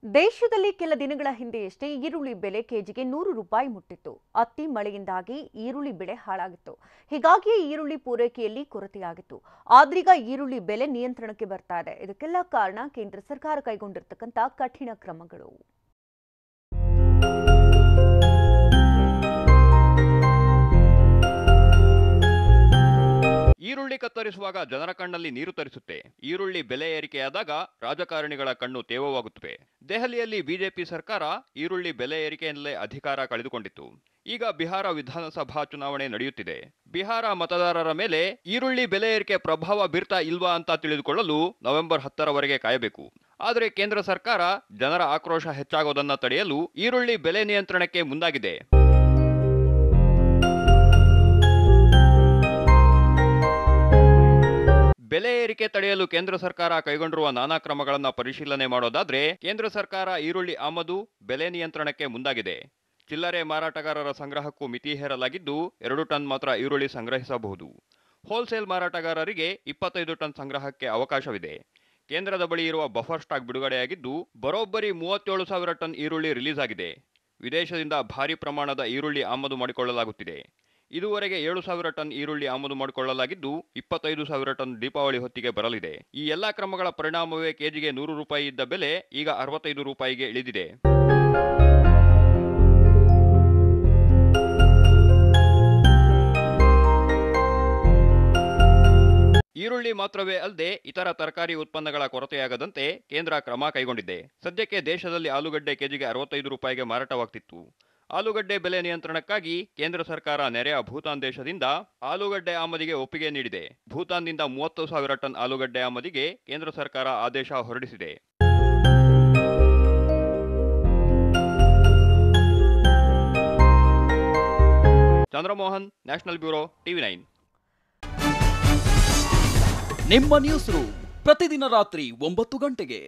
ದೇಶದಲ್ಲಿ ಕೆಲ ದಿನಗಳ ಹಿಂದೆಯಷ್ಟೇ ಈರುಳ್ಳಿ ಬೆಲೆ ಕೆಜಿಗೆ 100 ರೂಪಾಯಿ ಮುಟ್ಟಿತ್ತು. ಅತಿ ಮಳೆಯಿಂದಾಗಿ ಈರುಳ್ಳಿ ಬೆಳೆ ಹಾಳಾಗಿತ್ತು. ಹೀಗಾಗಿ ಈರುಳ್ಳಿ ಪೂರೈಕೆಯಲ್ಲಿ ಕೊರತೆಯಾಗಿತ್ತು. ಆದ್ರೀಗ ಈರುಳ್ಳಿ ಬೆಲೆ ನಿಯಂತ್ರಣಕ್ಕೆ ಬರ್ತಾ ಇದೆ. ಇದಕ್ಕೆಲ್ಲ ಕಾರಣ ಕೇಂದ್ರ ಸರ್ಕಾರ ಕೈಗೊಂಡಿರತಕ್ಕಂತ ಕಠಿಣ ಕ್ರಮಗಳು. ಈರುಳ್ಳಿ ಕತ್ತರಿಸುವಾಗ ಜನರ ಕಣ್ಣಲ್ಲಿ ನೀರು ತರಿಸುತ್ತೆ. ಈರುಳ್ಳಿ ಬೆಲೆ ಏರಿಕೆಯಾದಾಗ ರಾಜಕಾರಣಿಗಳ ಕಣ್ಣು ತೇವವಾಗುತ್ತವೆ. ದೆಹಲಿಯಲ್ಲಿ ಬಿಜೆಪಿ ಸರ್ಕಾರ ಈರುಳ್ಳಿ ಬೆಲೆ ಏರಿಕೆಯಲ್ಲೇ ಅಧಿಕಾರ ಕಳೆದುಕೊಂಡಿತ್ತು. ಈಗ ಬಿಹಾರ ವಿಧಾನಸಭಾ ಚುನಾವಣೆ ನಡೆಯುತ್ತಿದೆ. ಬಿಹಾರ ಮತದಾರರ ಮೇಲೆ ಈರುಳ್ಳಿ ಬೆಲೆ ಏರಿಕೆ ಪ್ರಭಾವ ಬೀರ್ತಾ ಇಲ್ವಾ ಅಂತ ತಿಳಿದುಕೊಳ್ಳಲು ನವೆಂಬರ್ 10ರವರೆಗೆ ಕಾಯಬೇಕು. ಆದರೆ ಕೇಂದ್ರ ಸರ್ಕಾರ ಜನರ ಆಕ್ರೋಶ ಹೆಚ್ಚಾಗೋದನ್ನ ತಡೆಯಲು ಈರುಳ್ಳಿ ಬೆಲೆ ನಿಯಂತ್ರಣಕ್ಕೆ ಮುಂದಾಗಿದೆ. ಬೆಲೆ ಏರಿಕೆ ತಡೆಯಲು ಕೇಂದ್ರ ಸರ್ಕಾರ ಕೈಗೊಂಡಿರುವ ನಾನಾ ಕ್ರಮಗಳನ್ನು ಪರಿಶೀಲನೆ ಮಾಡೋದಾದ್ರೆ, ಕೇಂದ್ರ ಸರ್ಕಾರ ಈರುಳ್ಳಿ ಆಮದು ಬೆಲೆ ನಿಯಂತ್ರಣಕ್ಕೆ ಮುಂದಾಗಿದೆ. ಚಿಲ್ಲರೆ ಮಾರಾಟಗಾರರ ಸಂಗ್ರಹಕ್ಕೂ ಮಿತಿ ಹೇರಲಾಗಿದ್ದು 2 ಟನ್ ಮಾತ್ರ ಈರುಳ್ಳಿ ಸಂಗ್ರಹಿಸಬಹುದು. ಹೋಲ್ಸೇಲ್ ಮಾರಾಟಗಾರರಿಗೆ 25 ಟನ್ ಸಂಗ್ರಹಕ್ಕೆ ಅವಕಾಶವಿದೆ. ಕೇಂದ್ರದ ಬಳಿ ಇರುವ ಬಫರ್ ಸ್ಟಾಕ್ ಬಿಡುಗಡೆಯಾಗಿದ್ದು ಬರೋಬ್ಬರಿ 37,000 ಟನ್ ಈರುಳ್ಳಿ ರಿಲೀಸ್ ಆಗಿದೆ. ವಿದೇಶದಿಂದ ಭಾರಿ ಪ್ರಮಾಣದ ಈರುಳ್ಳಿ ಆಮದು ಮಾಡಿಕೊಳ್ಳಲಾಗುತ್ತಿದೆ. ಇದುವರೆಗೆ 7,000 ಟನ್ ಈರುಳ್ಳಿ ಆಮದು ಮಾಡಿಕೊಳ್ಳಲಾಗಿದ್ದು 25,000 ಟನ್ ದೀಪಾವಳಿ ಹೊತ್ತಿಗೆ ಬರಲಿದೆ. ಈ ಎಲ್ಲಾ ಕ್ರಮಗಳ ಪರಿಣಾಮವೇ ಕೆಜಿಗೆ 100 ರೂಪಾಯಿ ಇದ್ದ ಬೆಲೆ ಈಗ 65 ರೂಪಾಯಿಗೆ ಇಳಿದಿದೆ. ಈರುಳ್ಳಿ ಮಾತ್ರವೇ ಅಲ್ಲದೆ ಇತರ ತರಕಾರಿ ಉತ್ಪನ್ನಗಳ ಕೊರತೆಯಾಗದಂತೆ ಕೇಂದ್ರ ಕ್ರಮ ಕೈಗೊಂಡಿದೆ. ಸದ್ಯಕ್ಕೆ ದೇಶದಲ್ಲಿ ಆಲೂಗಡ್ಡೆ ಕೆಜಿಗೆ 65 ರೂಪಾಯಿಗೆ ಮಾರಾಟವಾಗ್ತಿತ್ತು. ಆಲೂಗಡ್ಡೆ ಬೆಲೆ ನಿಯಂತ್ರಣಕ್ಕಾಗಿ ಕೇಂದ್ರ ಸರ್ಕಾರ ನೆರೆಯ ಭೂತಾನ್ ದೇಶದಿಂದ ಆಲೂಗಡ್ಡೆ ಆಮದಿಗೆ ಒಪ್ಪಿಗೆ ನೀಡಿದೆ. ಭೂತಾನ್ನಿಂದ 30,000 ಟನ್ ಆಲೂಗಡ್ಡೆ ಆಮದಿಗೆ ಕೇಂದ್ರ ಸರ್ಕಾರ ಆದೇಶ ಹೊರಡಿಸಿದೆ. Chandramohan, national bureau, TV9. ನಿಮ್ಮ ನ್ಯೂಸ್ ರೂಮ್ ಪ್ರತಿದಿನ ರಾತ್ರಿ 9 ಗಂಟೆಗೆ.